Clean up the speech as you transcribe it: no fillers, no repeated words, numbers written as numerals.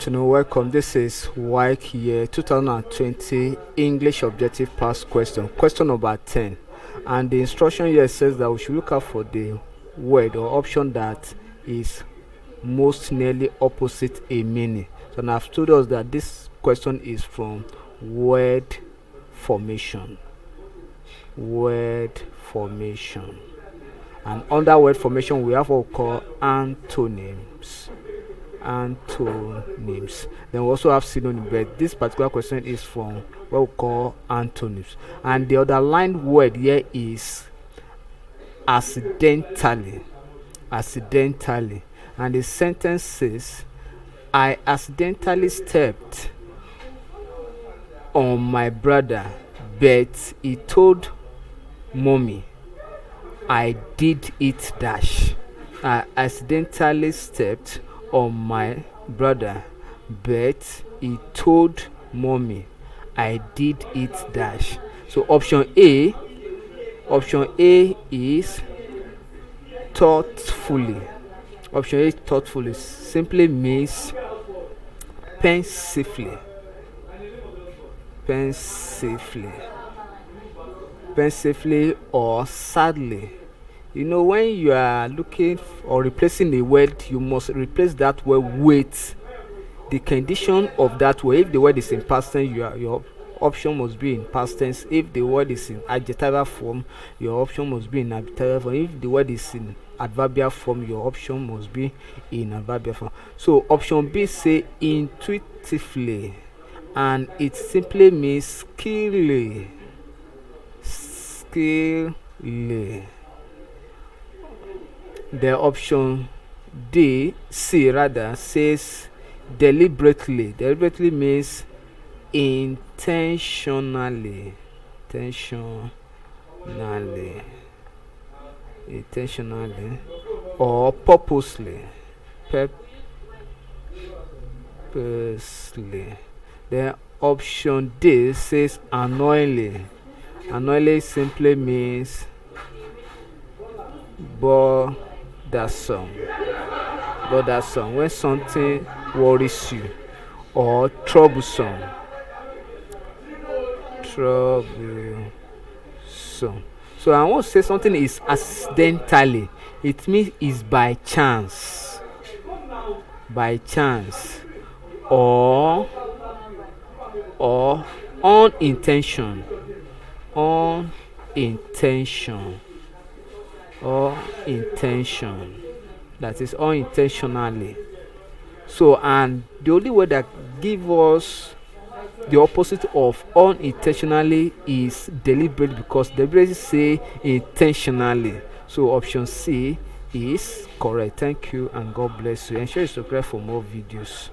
afternoon, welcome. This is Waec year 2020 English Objective Past Question, question number 10. And the instruction here says that we should look out for the word or option that is most nearly opposite a meaning. So now I've told us that this question is from word formation. Word formation. And under word formation, we have what we call antonyms. Antonyms. Then we also have synonyms, but this particular question is from what we call antonyms. And the underlined word here is accidentally. Accidentally. And the sentence says, I accidentally stepped on my brother, but he told mommy I did it dash. I accidentally stepped on my brother, but he told mommy I did it dash. So option A is thoughtfully. Option A, thoughtfully, simply means pensively. Pensively or sadly. You know, when you are looking or replacing a word, you must replace that word with the condition of that word. If the word is in past tense, your option must be in past tense. If the word is in adjectival form, your option must be in adjectival form. If the word is in adverbial form, your option must be in adverbial form. So option B say intuitively, and it simply means skillfully. The option C rather says deliberately. Deliberately means intentionally. Intentionally or purposely. The option D says annoyingly. Annoyingly simply means bothersome. When something worries you, or troublesome. So I want to say something is accidentally. It means it's by chance. Or unintention. That is unintentionally. So, and the only word that give us the opposite of unintentionally is deliberate, because deliberate say intentionally. So option C is correct. Thank you and God bless you. Ensure you subscribe for more videos.